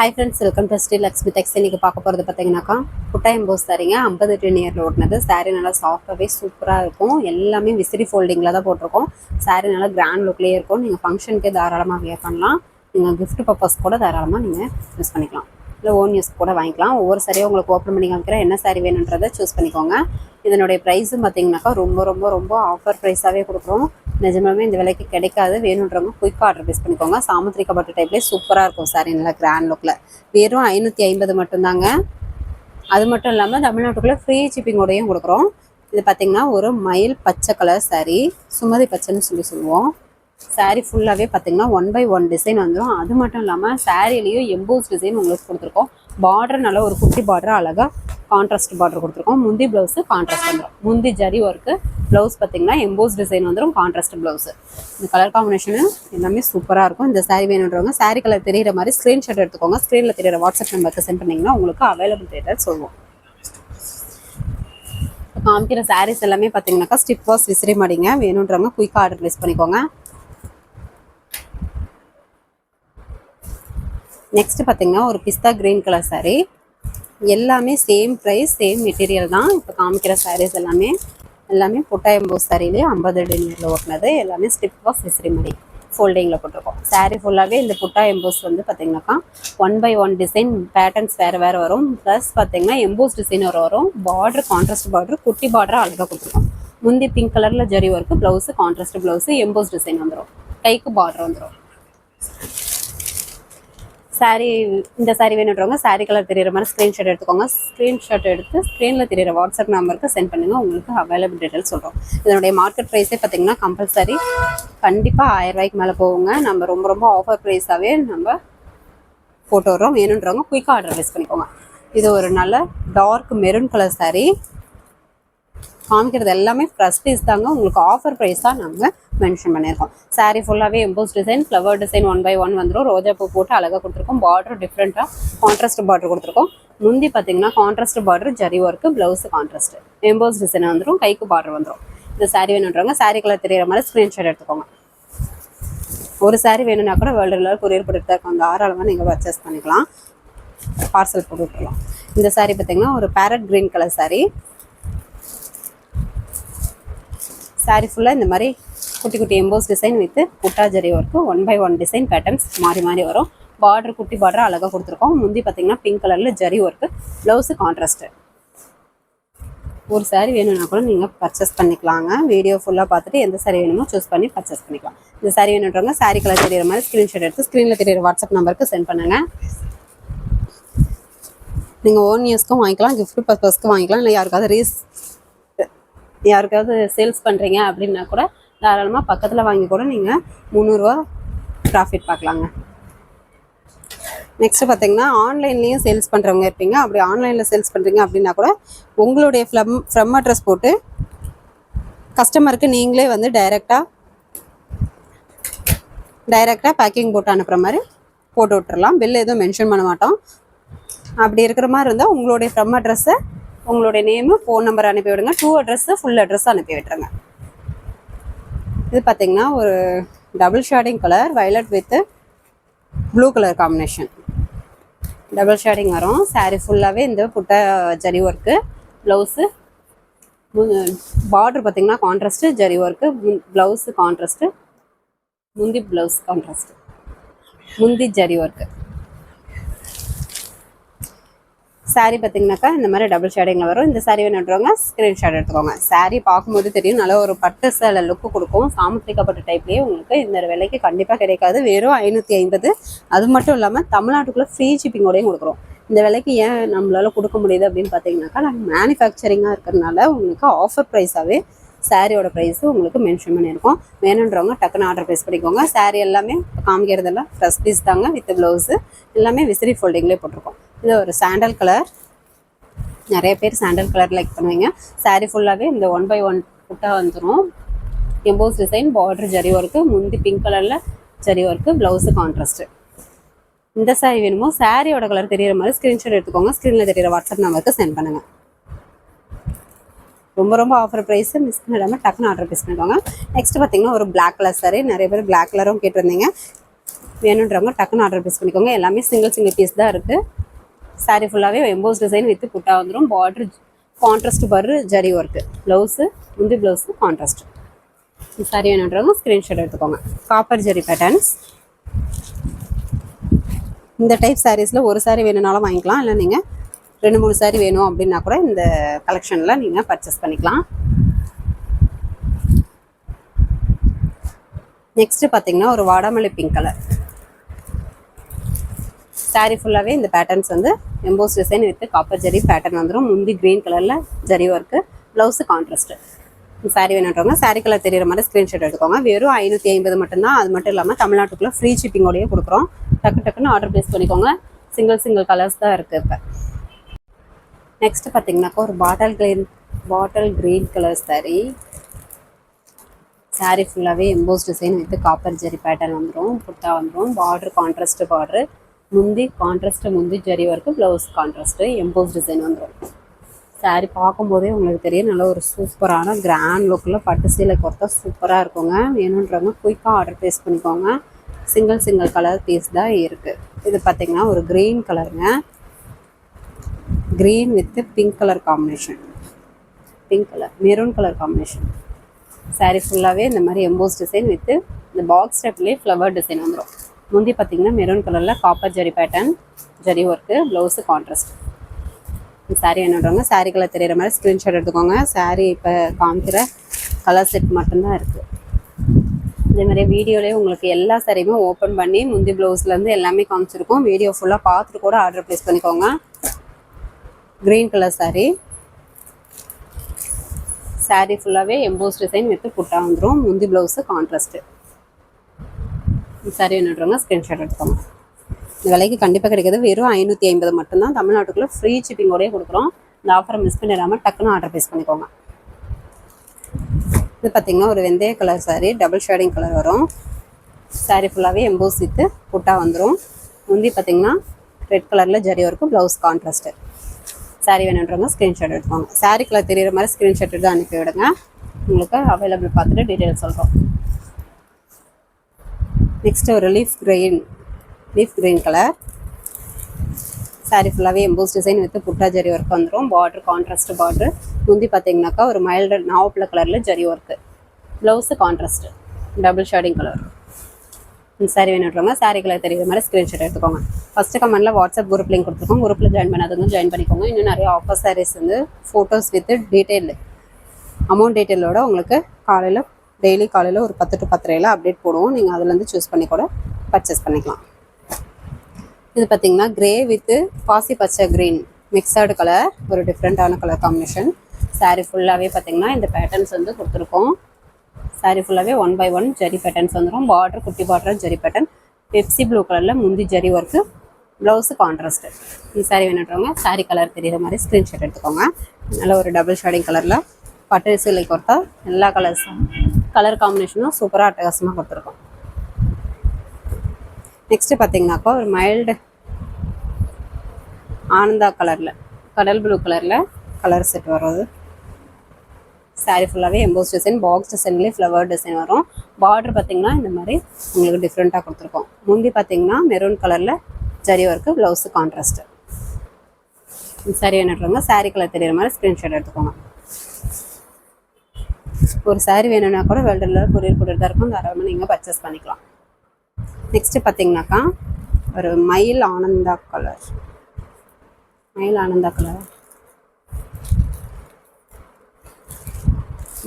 Hi friends, welcome to Sri Lakshmi Tex. இன்றைக்கி பார்க்க போகிறது பார்த்தீங்கன்னாக்கா புட்டா எம்போஸ் சாரீங்க. 50 டெனியரில் ஓட்டினது. சாரீ நல்லா சாஃப்டாகவே சூப்பராக இருக்கும். எல்லாமே விசிறி ஃபோல்டிங்கில் தான் போட்டிருக்கோம். சாரீ நல்லா கிராண்ட் லுக்லேயே இருக்கும். நீங்கள் ஃபங்க்ஷனுக்கே தாராளமாக வியர் பண்ணலாம். நீங்கள் கிஃப்ட் பர்பஸ் கூட தாராளமாக நீங்கள் யூஸ் பண்ணிக்கலாம். இல்லை ஓன் யூஸ் கூட வாங்கிக்கலாம். ஒவ்வொரு சாரியும் உங்களுக்கு ஓப்பன் பண்ணி காமிக்கிறேன். என்ன சாரீ வேணுன்றதை சூஸ் பண்ணிக்கோங்க. இதனுடைய ப்ரைஸும் பார்த்தீங்கன்னாக்கா ரொம்ப ஆஃபர் ப்ரைஸாகவே கொடுக்குறோம். நிஜமாவே இந்த விலைக்கு கிடைக்காது. வேணுன்றவங்க குயிக்காக ஆர்டர் ப்ளேஸ் பண்ணிக்கோங்க. சாமுத்திரிக்கா பட்டு டைப்லேயே சூப்பராக இருக்கும் சாரீ, நல்லா கிராண்ட் லுக்கில். வெறும் 550 மட்டும்தாங்க. அது மட்டும் இல்லாமல் தமிழ்நாட்டுக்குள்ளே ஃப்ரீ ஷிப்பிங்கோடையும் கொடுக்குறோம். இது பார்த்திங்கன்னா ஒரு மயில் பச்சை கலர் சாரீ, சுமதி பச்சைன்னு சொல்லுவோம். சாரீ ஃபுல்லாகவே பார்த்திங்கன்னா 1/1 டிசைன் வந்துடும். அது மட்டும் இல்லாமல் சாரீலேயும் எம்போஸ் டிசைன் உங்களுக்கு கொடுத்துருக்கோம். பார்டர் நல்லா ஒரு குட்டி பார்டர், அழகாக கான்ட்ராஸ்ட் பார்டர் கொடுத்துருக்கோம். முந்தி ப்ளவுஸு கான்ட்ராஸ்ட் வந்துடும். முந்தி ஜரி ஒர்க்கு, ப்ளவுஸ் பார்த்திங்கன்னா எம்போஸ் டிசைன் வந்துடும், கான்ட்ராஸ்ட் ப்ளவுஸு. இந்த கலர் காம்பினேஷனு எல்லாமே சூப்பராக இருக்கும். இந்த சாரீ வேணுன்றவங்க சாரீ கலர் தெரிகிற மாதிரி ஸ்க்ரீன்ஷாட் எடுத்துக்கோங்க. ஸ்க்ரீனில் தெரிகிற வாட்ஸ்அப் நம்பருக்கு சென்ட் பண்ணிங்கன்னா உங்களுக்கு அவைலபிள் ரேட்டர் சொல்லுவோம். காமிக்கிற சாரீஸ் எல்லாமே பார்த்தீங்கன்னாக்கா ஸ்டிப் வாஷ் விசிறி மாடிங்க. வேணுன்றவங்க குயிக்காக ஆர்டர் ப்ளேஸ் பண்ணிக்கோங்க. நெக்ஸ்ட் பார்த்தீங்கன்னா ஒரு பிஸ்தா கிரீன் கலர் சாரீ. எல்லாமே சேம் ப்ரைஸ், சேம் மெட்டீரியல் தான். இப்போ காமிக்கிற சாரீஸ் எல்லாமே புட்டா எம்போஸ் சாரீலேயே 50 டெனியரில் ஓட்டினது. எல்லாமே ஸ்டிப் வாஷ் விசிறி மாடி ஃபோல்டிங்கில் போட்டிருக்கோம். சாரீ ஃபுல்லாகவே இந்த புட்டா எம்போஸ் வந்து பார்த்தீங்கன்னாக்கா 1/1 டிசைன் பேட்டர்ன்ஸ் வேறு வரும். ப்ளஸ் பார்த்தீங்கன்னா எம்போஸ் டிசைன் வரும். பார்டர் கான்ட்ராஸ்ட் பார்டர், குட்டி பார்டராக அழகாக கொடுத்துருக்கோம். முந்தி பிங்க் கலரில் zari work, blouse contrast blouse, EMBOSS design வந்துடும். கைக்கு பார்டர் வந்துடும். சாரீ இந்த சாரீ வேணுன்றவங்க சாரீ கலர் தெரிகிற மாதிரி ஸ்க்ரீன்ஷாட் எடுத்துக்கோங்க. ஸ்க்ரீன்ஷாட் எடுத்து ஸ்க்ரீனில் தெரிகிற வாட்ஸ்அப் நம்பருக்கு சென்ட் பண்ணுங்கள். உங்களுக்கு அவைலபிள் டீட்டெயில்ஸ் சொல்கிறோம். இதனுடைய மார்க்கெட் ப்ரைஸே பார்த்தீங்கன்னா கம்பல்சரி கண்டிப்பாக 1000 ரூபாய்க்கு மேலே போகுங்க. நம்ம ரொம்ப ஆஃபர் ப்ரைஸாகவே நம்ம போட்டு வரோம். வேணுன்றவங்க குயிக்காக ஆர்டர் ப்ளேஸ் பண்ணிக்கோங்க. இது ஒரு நல்ல டார்க் மெரூன் கலர் சாரீ. காமிக்கிறது எல்லாமே ஃப்ரெஷ் பீஸ் தாங்க. உங்களுக்கு ஆஃபர் ப்ரைஸாக நாங்கள் மென்ஷன் பண்ணியிருக்கோம். சாரீ ஃபுல்லாகவே எம்போஸ் டிசைன், ஃப்ளவர் டிசைன் 1/1 வந்துடும். ரோஜா பூ போட்டு அழகாக கொடுத்துருக்கோம். பார்டர் டிஃப்ரெண்ட்டாக கான்ட்ராஸ்ட் பார்டர் கொடுத்துருக்கோம். முந்தி பார்த்தீங்கன்னா contrast border zari work, blouse contrast, EMBOSS design வந்துடும். கைக்கு பார்டர் வந்துடும். இந்த சாரீ வேணுன்றவங்க சாரீ கலர் தெரிகிற மாதிரி ஸ்க்ரீன்ஷாட் எடுத்துக்கோங்க. ஒரு சாரீ வேணும்னா கூட வேர்ல்டு லெவல் கொரியர் போட்டு தான் இருக்கும். அந்த தாராளமாக நீங்கள் பர்ச்சேஸ் பண்ணிக்கலாம், பார்சல் போட்டு விட்டுலாம். இந்த சாரீ பார்த்தீங்கன்னா ஒரு farad green colour sari. Sari ஃபுல்லாக இந்த மாதிரி குட்டி குட்டி எம்போஸ் டிசைன் வித் புட்டா ஜரி ஒர்க்கு, 1/1 டிசைன் பேட்டர்ன்ஸ் மாறி வரும். பார்டர் குட்டி பார்டர் அழகாக கொடுத்துருக்கோம். முந்தி பார்த்தீங்கன்னா பிங்க் கலரில் ஜரி ஒர்க்கு, ப்ளவுஸு கான்ட்ராஸ்ட்டு. ஒரு சாரீ வேணும்னா கூட நீங்கள் பர்ச்சேஸ் பண்ணிக்கலாங்க. வீடியோ ஃபுல்லாக பார்த்துட்டு எந்த சாரீ வேணுமோ சூஸ் பண்ணி பர்ச்சேஸ் பண்ணிக்கலாம். இந்த சாரீ வேணுன்றவங்க சாரீ கலர் தெரிகிற மாதிரி ஸ்க்ரீன்ஷாட் எடுத்து ஸ்க்ரீனில் தெரிகிற வாட்ஸ்அப் நம்பருக்கு சென்ட் பண்ணுங்கள். நீங்கள் ஓன் யூஸ்க்கும் வாங்கிக்கலாம், கிஃப்ட் பர்பஸ்க்கும் வாங்கிக்கலாம். இல்லை யாருக்காவது சேல்ஸ் பண்ணுறீங்க அப்படின்னா கூட தாராளமாக பக்கத்தில் வாங்கி கூட நீங்கள் 300 ரூபா ப்ராஃபிட் பார்க்கலாங்க. நெக்ஸ்ட்டு பார்த்தீங்கன்னா ஆன்லைன்லேயும் சேல்ஸ் பண்ணுறவங்க இருப்பீங்க. அப்படி ஆன்லைனில் சேல்ஸ் பண்ணுறீங்க அப்படின்னா கூட உங்களுடைய ஃப்ரம் அட்ரஸ் போட்டு கஸ்டமருக்கு நீங்களே வந்து டைரெக்டாக பேக்கிங் போட்டு அனுப்புகிற மாதிரி போட்டு விட்டுறலாம். பில் எதுவும் மென்ஷன் பண்ண மாட்டோம். அப்படி இருக்கிற மாதிரி இருந்தால் உங்களுடைய ஃப்ரம் அட்ரஸை, உங்களுடைய நேமு, ஃபோன் நம்பர் அனுப்பி விடுங்க. 2 அட்ரஸு ஃபுல் அட்ரஸ் அனுப்பி விட்டுருங்க. இது பார்த்தீங்கன்னா ஒரு double shading colour, violet with blue colour combination. Double shading வரும். சாரீ ஃபுல்லாகவே இந்த புட்டா ஜரி ஒர்க்கு, ப்ளவுஸு பார்டர் பார்த்தீங்கன்னா contrast zari work, blouse contrast, முந்தி ப்ளவுஸ் கான்ட்ராஸ்ட்டு, முந்தி ஜரி ஒர்க்கு. சாரீ பார்த்தீங்கன்னாக்கா இந்த மாதிரி டபுள் ஷேடிங்கில் வரும். இந்த சாரீ வேணுன்றவங்க ஸ்க்ரீன்ஷாட் எடுத்துக்கோங்க. சாரீ பார்க்கும்போது தெரியும், நல்ல ஒரு பட்டு சேலை லுக்கு கொடுக்கும். சாமுத்திரிக்கா பட்டு டைப்லேயே உங்களுக்கு இந்த விலைக்கு கண்டிப்பாக கிடைக்காது. வெறும் 550. அது மட்டும் இல்லாமல் தமிழ்நாட்டுக்குள்ளே ஃப்ரீ ஷிப்பிங்கோடையும் கொடுக்குறோம். இந்த விலைக்கு ஏன் நம்மளால் கொடுக்க முடியுது அப்படின்னு பார்த்தீங்கன்னாக்கா, நம்ம மேனுஃபேக்சரிங்காக இருக்கிறதுனால உங்களுக்கு ஆஃபர் ப்ரைஸாகவே சாரியோட ப்ரைஸு உங்களுக்கு மென்ஷன் பண்ணியிருக்கோம். வேணுன்றவங்க டக்குன்னு ஆர்டர் ப்ளேஸ் பண்ணிக்கோங்க. சாரீ எல்லாமே காமிக்கிறதெல்லாம் ஃப்ரெஷ் பீஸ் தாங்க. வித் ப்ளவுஸு எல்லாமே விசிறி ஃபோல்டிங்லேயே போட்டிருக்கோம். இது ஒரு சாண்டல் கலர். நிறைய பேர் சாண்டல் கலர் லைக் பண்ணுவீங்க. சாரீ ஃபுல்லாகவே இந்த 1/1 புட்டா வந்துடும். EMBOSS design, border zari work, முந்தி பிங்க் கலரில் ஜரி ஒர்க்கு, ப்ளவுஸு கான்ட்ராஸ்ட்டு. இந்த சாரீ வேணுமோ சாரியோட கலர் தெரிகிற மாதிரி ஸ்க்ரீன்ஷாட் எடுத்துக்கோங்க. ஸ்க்ரீனில் தெரிகிற வாட்ஸ்அப் நம்பருக்கு சென்ட் பண்ணுங்கள். ரொம்ப ஆஃபர் ப்ரைஸு மிஸ் பண்ணிடாமல் டக்குன்னு ஆர்டர் ப்ளேஸ் பண்ணிக்கோங்க. நெக்ஸ்ட் பார்த்தீங்கன்னா ஒரு பிளாக் கலர் சாரீ. நிறைய பேர் பிளாக் கலரும் கேட்டிருந்தீங்க. வேணுன்றவங்க டக்குன்னு ஆர்டர் ப்ளேஸ் பண்ணிக்கோங்க. எல்லாமே சிங்கிள் பீஸ் தான் இருக்குது. சாரீ ஃபுல்லாகவே எம்போஸ் டிசைன் வித் புட்டா வந்துடும். Border contrast border zari work. Blouse முந்தி ப்ளவுஸு கான்ட்ராஸ்ட். சாரீ வேணுன்றவங்க ஸ்க்ரீன்ஷாட் எடுத்துக்கோங்க. Copper zari patterns. இந்த டைப் சாரீஸில் ஒரு சாரீ வேணும்னாலும் வாங்கிக்கலாம், இல்லை நீங்கள் 2-3 சாரீ வேணும் அப்படின்னா கூட இந்த கலெக்ஷனில் நீங்கள் பர்ச்சேஸ் பண்ணிக்கலாம். நெக்ஸ்ட்டு பார்த்தீங்கன்னா ஒரு வாடாமல்லி பிங்க் கலர். சாரீ ஃபுல்லாகவே இந்த பேட்டர்ன்ஸ் வந்து EMBOSS design with copper zari pattern வந்துடும். முந்தி க்ரீன் கலரில் zari work. Blouse contrast. Sari வேணுன்றவங்க சாரீ கலர் தெரிகிற மாதிரி ஸ்க்ரீன்ஷாட் எடுத்துக்கோங்க. வெறும் 550 மட்டும்தான். அது மட்டும் இல்லாமல் தமிழ்நாட்டுக்குள்ளே ஃப்ரீ ஷிப்பிங்கோடையே கொடுக்குறோம். டக்குன்னு ஆர்டர் ப்ளேஸ் பண்ணிக்கோங்க. சிங்கிள் கலர்ஸ் தான் இருக்குது இப்போ. நெக்ஸ்ட்டு பார்த்தீங்கன்னாக்கா ஒரு bottle green colour sari. Sari ஃபுல்லாகவே emboss design with copper zari pattern வந்துடும். புட்டா வந்துடும். Border contrast border. முந்தி கான்ட்ராஸ்ட்டு முந்தி zari work. Blouse contrast emboss design வந்துடும். சாரீ பார்க்கும்போதே உங்களுக்கு தெரியும் நல்ல ஒரு சூப்பரான கிராண்ட் லுக்கில் பட்டு சீலை கொடுத்தா சூப்பராக இருக்குங்க. வேணுன்றவங்க குயிக்காக ஆர்டர் ப்ளேஸ் பண்ணிக்கோங்க. சிங்கிள் கலர் பீஸ் தான் இருக்குது. இது பார்த்திங்கன்னா ஒரு க்ரீன் கலருங்க. Green with pink colour combination. Maroon colour combination. Sari ஃபுல்லாகவே இந்த மாதிரி எம்போஸ் டிசைன் வித் இந்த பாக்ஸ் ஸ்டெப்லேயே ஃப்ளவர் டிசைன் வந்துடும். முந்தி பார்த்திங்கன்னா மெரூன் கலரில் copper zari pattern zari work. Blouse contrast. Sari என்னன்றவங்க சாரீ கலர் தெரிகிற மாதிரி ஸ்க்ரீன்ஷாட் எடுத்துக்கோங்க. சாரீ இப்போ காமிக்கிற கலர் செட் மட்டும்தான் இருக்குது. இதே மாதிரி வீடியோலேயே உங்களுக்கு எல்லா சாரியுமே ஓப்பன் பண்ணி முந்தி ப்ளவுஸ்லேருந்து எல்லாமே காமிச்சிருக்கோம். வீடியோ ஃபுல்லாக பார்த்துட்டு கூட ஆர்டர் ப்ளேஸ் பண்ணிக்கோங்க. Green colour sari. சாரீ ஃபுல்லாகவே எம்போஸ் டிசைன் வித் புட்டா வந்துடும். முந்தி ப்ளவுஸு கான்ட்ராஸ்ட்டு. சாரீ என்னன்றவங்க ஸ்க்ரீன்ஷாட் எடுத்துக்கோங்க. இந்த விலைக்கு கண்டிப்பாக கிடைக்கிது. வெறும் 550 மட்டும்தான். தமிழ்நாட்டுக்குள்ளே ஃப்ரீ ஷிப்பிங்கோடயே கொடுக்குறோம். இந்த ஆஃபரை மிஸ் பண்ணிடாமல் டக்குன்னு ஆர்டர் ப்ளேஸ் பண்ணிக்கோங்க. இது பார்த்திங்கன்னா ஒரு வெந்தய colour sari. Double shading colour வரும். சாரீ ஃபுல்லாகவே எம்போஸ் வித்து புட்டா வந்துடும். முந்தி பார்த்திங்கன்னா ரெட் கலரில் zari work. Blouse contrast. Sari வேணுன்றவங்க ஸ்க்ரீன்ஷாட் எடுத்துக்கோங்க. சாரீ கலர் தெரிகிற மாதிரி ஸ்க்ரீன்ஷாட் எடுத்து அனுப்பி விடுங்க. உங்களுக்கு அவைலபிள் பார்த்துட்டு டீட்டெயில் சொல்கிறோம். நெக்ஸ்ட்டு ஒரு லீஃப் க்ரீன் கலர். சாரீ ஃபுல்லாகவே எம்போஸ் டிசைன் வித் புட்டா ஜரி ஒர்க் வந்துடும். Border contrast border. முந்தி பார்த்தீங்கன்னாக்கா ஒரு மைல்டு நாவப்பில் கலரில் zari work. Blouse contrast double shading colour. இந்த சாரீ வேணுன்றவங்க சாரீ கலர் தெரிகிற மாதிரி ஸ்க்ரீன்ஷாட் எடுத்துக்கோங்க. ஃபஸ்ட்டு கமெண்ட்டில் வாட்ஸ்அப் குரூப் லிங்க் கொடுத்துருக்கோம். குரூப்பில் ஜாயின் பண்ணாதவங்க ஜாயின் பண்ணிக்கோங்க. இன்னும் நிறைய ஆஃபர் சாரீஸ் வந்து ஃபோட்டோஸ் வித் டீட்டெயில் அமௌண்ட் டீட்டெயிலோட உங்களுக்கு டெய்லி காலையில் ஒரு 10 to 10:30 அப்டேட் போடுவோம். நீங்கள் அதுலேருந்து சூஸ் பண்ணி கூட பர்ச்சேஸ் பண்ணிக்கலாம். இது பார்த்தீங்கன்னா கிரே வித் பாசி பச்சை க்ரீன் மிக்சடு கலர். ஒரு டிஃப்ரெண்ட்டான கலர் காம்பினேஷன். சாரீ ஃபுல்லாகவே பார்த்தீங்கன்னா இந்த பேட்டர்ன்ஸ் வந்து கொடுத்துருக்கோம். சாரீ ஃபுல்லாகவே 1 by 1 ஜரி பேட்டர்ன்ஸ் வந்துடும். பார்டர் குட்டி border zari pattern. Pepsi blue கலரில் முந்தி ஜரி ஒர்க்கு. Blouse contrast. இந்த சாரீ வேணுன்றவங்க சாரீ கலர் தெரிகிற மாதிரி ஸ்க்ரீன்ஷாட் எடுத்துக்கோங்க. நல்ல ஒரு டபுள் ஷேடிங் கலரில் பட்டு சீலை கொடுத்தா எல்லா கலர் காம்பினேஷனும் சூப்பராக அட்டகாசமாக கொடுத்துருக்கோம். நெக்ஸ்ட்டு பார்த்தீங்கன்னாக்கா ஒரு மைல்டு ஆனந்தா கலரில் கடல் ப்ளூ கலரில் கலர் செட் வரும். சாரீ ஃபுல்லாகவே எம்போஸ் டிசைன் பாக்ஸ் டிசைன்லேயே ஃப்ளவர் டிசைன் வரும். பார்டர் பார்த்திங்கன்னா இந்த மாதிரி உங்களுக்கு டிஃப்ரெண்ட்டாக கொடுத்துருக்கோம். முந்தி பார்த்திங்கன்னா மெரூன் கலரில் zari work. Blouse contrast. Sari வேணுன்றவங்க சாரீ கலர் தெரிகிற மாதிரி ஸ்க்ரீன்ஷாட் எடுத்துக்கோங்க. ஒரு சாரீ வேணும்னா கூட வேல்டில் கொரியர் போட்டுட்டு தான் இருக்கும். தாராளமாக நீங்கள் பர்ச்சேஸ் பண்ணிக்கலாம். நெக்ஸ்ட்டு பார்த்தீங்கன்னாக்கா ஒரு மயில் ஆனந்தா கலர்.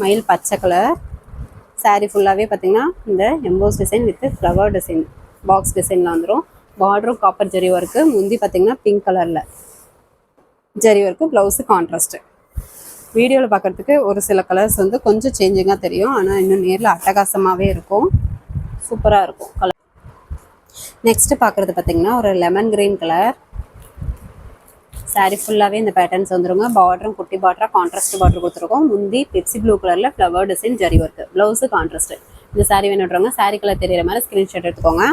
மயில் பச்சை கலர். சாரீ ஃபுல்லாகவே பார்த்தீங்கன்னா இந்த EMBOSS design with flower design box டிசைனில் வந்துடும். பார்டரும் காப்பர் ஜரி ஒர்க்கு. முந்தி பார்த்தீங்கன்னா பிங்க் கலரில் ஜரி ஒர்க்கு. Blouse contrast. வீடியோவில் பார்க்குறதுக்கு ஒரு சில கலர்ஸ் வந்து கொஞ்சம் சேஞ்சிங்காக தெரியும். ஆனால் இன்னும் நேரில் அட்டகாசமாகவே இருக்கும். சூப்பராக இருக்கும் கலர். நெக்ஸ்ட்டு பார்க்குறது பார்த்தீங்கன்னா ஒரு லெமன் க்ரீன் கலர். சாரீ ஃபுல்லாகவே இந்த பேட்டர்ன்ஸ் வந்துருங்க. பார்டரும் குட்டி பார்டராக கான்ட்ராஸ்ட் பார்டர் கொடுத்துருக்கோம். முந்தி பெப்சி ப்ளூ கலரில் flower design zari work. Blouse contrast. இந்த சாரீ வேணுன்றவங்க சாரீ கலர் தெரிகிற மாதிரி ஸ்க்ரீன்ஷாட் எடுத்துக்கோங்க.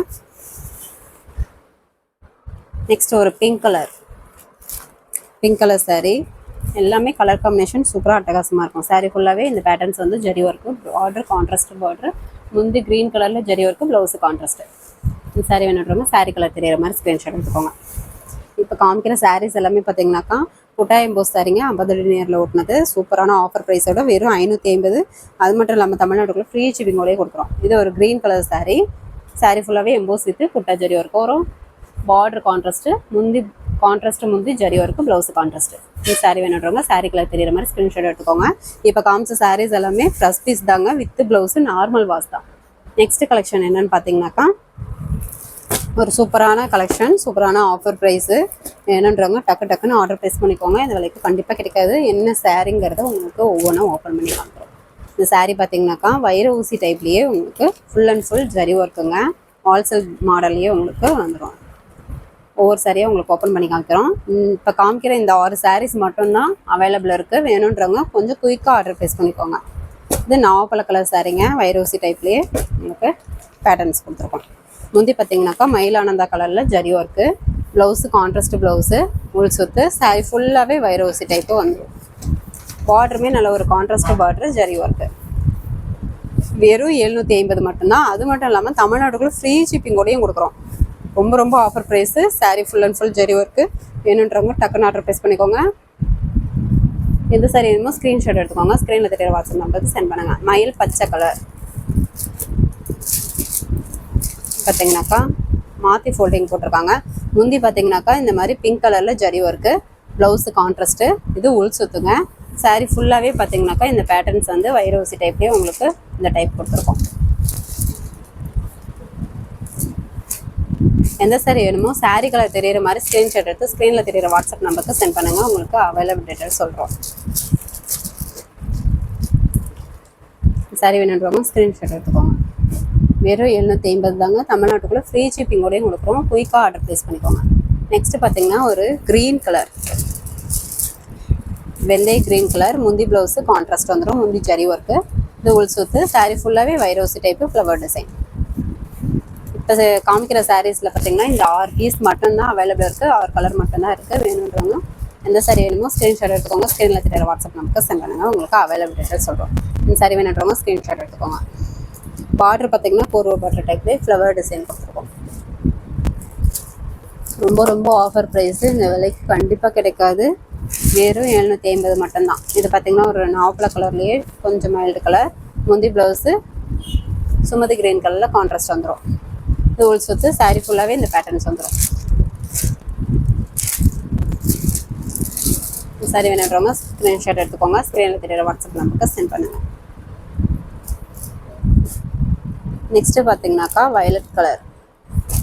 நெக்ஸ்ட் ஒரு பிங்க் கலர் சாரீ. எல்லாமே கலர் காம்பினேஷன் சூப்பராக அட்டகாசமாக இருக்கும். சாரீ ஃபுல்லாகவே இந்த பேட்டர்ன்ஸ் வந்து zari work. Border contrast border. முந்தி க்ரீன் கலரில் ஜரி ஒர்க்கு. Blouse contrast. இந்த சாரீ வேணுன்றவங்க சாரீ கலர் தெரியிற மாதிரி ஸ்க்ரீன்ஷாட் எடுத்துக்கோங்க. இப்போ காமிக்கிற சாரீஸ் எல்லாமே பார்த்தீங்கன்னாக்கா புட்டா எம்போஸ் சாரீங்க 50 அடி நேரில் ஓட்டினது சூப்பரான ஆஃபர் ப்ரைஸோட வெறும் 550. அது மட்டும் இல்லாமல் தமிழ்நாட்டுக்குள்ள ஃப்ரீ ஷிப்பிங்கோடய கொடுக்குறோம். இது ஒரு க்ரீன் கலர் சாரீ. சாரீ ஃபுல்லாகவே எம்போஸ் வித்து புட்டா ஜரி ஒர்க் வரும். பார்டர் கான்ட்ராஸ்ட்டு முந்தி ஜரி ஒர்க்கு ப்ளவுஸு கான்ட்ராஸ்ட்டு. இந்த சாரீ வேணுன்றவங்க சாரீ கலர் தெரியிற மாதிரி ஸ்க்ரீன்ஷாட் எடுத்துக்கோங்க. இப்போ காமிச்ச சாரீஸ் எல்லாமே ஃப்ரெஷ் பீஸ் தாங்க, வித் ப்ளவுஸு நார்மல் வாஷ் தான். நெக்ஸ்ட் கலெக்ஷன் என்னன்னு பார்த்தீங்கன்னாக்கா ஒரு சூப்பரான கலெக்ஷன், சூப்பரான ஆஃபர் ப்ரைஸு. வேணுன்றவங்க டக்குன்னு ஆர்டர் ப்ளேஸ் பண்ணிக்கோங்க. இந்த விலைக்கு கண்டிப்பாக கிடைக்காது. என்ன சாரீங்கிறத உங்களுக்கு ஒவ்வொன்றும் ஓப்பன் பண்ணி காமிக்கிறோம். இந்த சாரீ பார்த்தீங்கன்னாக்கா வைர ஊசி டைப்லேயே உங்களுக்கு ஃபுல் அண்ட் ஃபுல் ஜரி ஒர்க்குங்க. ஆல்செல் மாடல்லையே உங்களுக்கு வந்துடும். ஒவ்வொரு சாரியாக உங்களுக்கு ஓப்பன் பண்ணி காமிக்கிறோம். இப்போ காமிக்கிற இந்த 6 சாரீஸ் மட்டும்தான் அவைலபிள் இருக்குது. வேணுன்றவங்க கொஞ்சம் குயிக்காக ஆர்டர் ப்ளேஸ் பண்ணிக்கோங்க. இது நாவப்பழ கலர் சாரீங்க, வைர ஊசி டைப்லேயே உங்களுக்கு பேட்டர்ன்ஸ் கொடுத்துருக்கோம். முந்தி பார்த்தீங்கன்னாக்கா மயிலானந்தா கலரில் zari work, blouse contrast blouse, உள் சொத்து. சாரீ ஃபுல்லாகவே வைர ஊசி டைப்பு வந்துடும். பார்டருமே நல்ல ஒரு கான்ட்ராஸ்ட் பார்டர் ஜரி ஒர்க்கு. வெறும் 750 மட்டும்தான். அது மட்டும் இல்லாமல் தமிழ்நாட்டுக்குள்ள ஃப்ரீ ஷிப்பிங்கோடையும் கொடுக்குறோம். ரொம்ப offer price. Sari full and full zari work. வேணுன்றவங்க டக்குன்னு ஆர்டர் ப்ளேஸ் பண்ணிக்கோங்க. எந்த சாரீ வேணுமோ ஸ்க்ரீன்ஷாட் எடுத்துக்கோங்க. ஸ்க்ரீனில் தெரியுற வாட்ஸ்அப் நம்பருக்கு சென்ட் பண்ணுங்கள். மயில் பச்சை கலர் பார்த்தீங்கன்னாக்கா மாற்றி ஃபோல்டிங் போட்டிருக்காங்க. முந்தி பார்த்தீங்கன்னாக்கா இந்த மாதிரி பிங்க் கலரில் ஜரி ஒர்க்கு, ப்ளவுஸு கான்ட்ராஸ்ட்டு. இது உள் சுத்துங்க. சாரீ ஃபுல்லாகவே பார்த்தீங்கன்னாக்கா இந்த பேட்டர்ன்ஸ் வந்து வைர ஊசி டைப்லேயே உங்களுக்கு இந்த டைப் கொடுத்துருக்கோம். எந்த சாரீ வேணுமோ சாரீ கலர் தெரியிற மாதிரி ஸ்க்ரீன்ஷாட் எடுத்து ஸ்க்ரீனில் தெரியிற வாட்ஸ்அப் நம்பருக்கு சென்ட் பண்ணுங்கள். உங்களுக்கு அவைலபிள் டீட்டெயில் சொல்கிறோம். சாரீ வேணுன்றவங்க ஸ்க்ரீன்ஷாட் எடுத்துக்கோங்க. வெறும் 750 தாங்க. தமிழ்நாட்டுக்குள்ளே ஃப்ரீ ஷிப்பிங்கோடையும் கொடுக்குறோம். குயிக்காக ஆர்டர் ப்ளேஸ் பண்ணிக்கோங்க. நெக்ஸ்ட் பார்த்தீங்கன்னா ஒரு க்ரீன் கலர், வெந்தய க்ரீன் கலர். முந்தி ப்ளவுஸு கான்ட்ராஸ்ட் வந்துடும். முந்தி ஜரி ஒர்க்கு, இது உள் சொத்து. சாரீ ஃபுல்லாகவே வைரோசி டைப்பு ஃப்ளவர் டிசைன். இப்போ காமிக்கிற சாரீஸில் பார்த்தீங்கன்னா இந்த 6 பீஸ் மட்டும்தான் அவைலபிள் இருக்குது. 6 கலர் மட்டும்தான் இருக்குது. வேணுன்றவங்க எந்த சாரீ வேணுமோ ஸ்க்ரீன்ஷாட் எடுத்துக்கோங்க. ஸ்க்ரீனில் தெரியுற வாட்ஸ்அப் நம்பருக்கு சென்ட் பண்ணுங்கள். உங்களுக்கு அவைலபிள் டீட்டெயில் சொல்கிறோம். இந்த சாரீ வேணுன்றவங்க ஸ்க்ரீன்ஷாட் எடுத்துக்கோங்க. பார்டர் பார்த்தீங்கன்னா கோர்வா பார்டர் டைப்லேயே ஃப்ளவர் டிசைன் கொடுத்துருக்கோம். ரொம்ப ஆஃபர் ப்ரைஸு. இந்த விலைக்கு கண்டிப்பாக கிடைக்காது. வெறும் 750 மட்டும்தான். இது பார்த்தீங்கன்னா ஒரு நாவப்பழ கலர்லேயே கொஞ்சம் மைல்டு கலர். முந்தி ப்ளவுஸு சுமதி கிரீன் கலரில் கான்ட்ராஸ்ட் வந்துடும். இது உள் சொத்து. சாரீ ஃபுல்லாகவே இந்த பேட்டர்ன்ஸ் வந்துடும். சாரீ வேணுன்றவங்க ஸ்க்ரீன்ஷாட் எடுத்துக்கோங்க. ஸ்க்ரீனில் தெரியுற வாட்ஸ்அப் நம்பருக்கு சென்ட் பண்ணுங்கள். நெக்ஸ்ட்டு பார்த்தீங்கன்னாக்கா violet colour,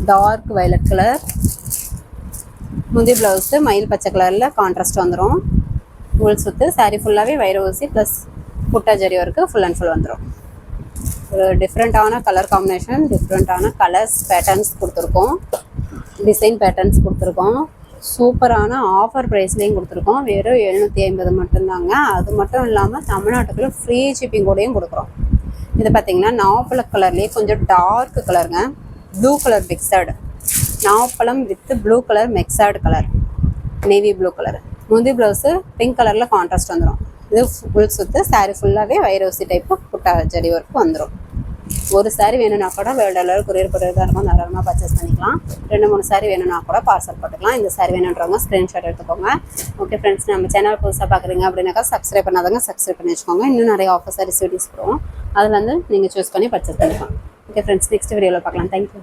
dark violet colour. முந்தி ப்ளவுஸு மயில் பச்சை கலரில் கான்ட்ராஸ்ட் வந்துடும். உள் சுத்து. சாரீ ஃபுல்லாகவே வைர ஊசி ப்ளஸ் புட்டா zari work full and full வந்துடும். ஒரு டிஃப்ரெண்ட்டான கலர் காம்பினேஷன், டிஃப்ரெண்ட்டான கலர்ஸ் பேட்டர்ன்ஸ் கொடுத்துருக்கோம். டிசைன் பேட்டர்ன்ஸ் கொடுத்துருக்கோம். சூப்பரான ஆஃபர் ப்ரைஸ்லேயும் கொடுத்துருக்கோம். வெறும் 750 மட்டும்தாங்க. அது மட்டும் இல்லாமல் தமிழ்நாட்டுக்குள்ள ஃப்ரீ ஷிப்பிங்கோடையும் கொடுக்குறோம். இது பார்த்தீங்கன்னா நாவப்பழ கலர்லேயே கொஞ்சம் டார்க் கலருங்க, ப்ளூ கலர் மிக்சடு. நாவப்பழம் with blue colour mixed colour, navy blue colour. முந்தி ப்ளவுஸு பிங்க் கலரில் கான்ட்ராஸ்ட் வந்துடும். இது ஃபுல் சுத்து. சாரீ ஃபுல்லாகவே வைரோசி டைப்பு புட்டா ஜரி ஒர்க்கு வந்துடும். ஒரு சாரீ வேணும்னா கூட வேர்ல்டு கொரியர் தான் இருக்கும். தாராளமாக பர்ச்சேஸ் பண்ணிக்கலாம். 2-3 சாரீ வேணும்னா கூட பார்சல் போட்டுக்கலாம். இந்த சாரீ வேணுன்றவங்க ஸ்க்ரீன்ஷாட் எடுத்துக்கோங்க. ஓகே ஃப்ரெண்ட்ஸ், நம்ம சேனல் புதுசாக பார்க்குறீங்க அப்படின்னாக்கா சப்ஸ்கிரைப் பண்ணாதவங்க சப்ஸ்கிரைப் பண்ணி வச்சுக்கோங்க. இன்னும் நிறைய ஆஃபர் சாரீஸ் வீடியோஸ் போடுவோம். அதில் வந்து நீங்கள் சூஸ் பண்ணி பர்ச்சேஸ் பண்ணிக்கலாம். ஓகே ஃப்ரெண்ட்ஸ், நெக்ஸ்ட் வீடியோவில் பார்க்கலாம். தேங்க்யூ.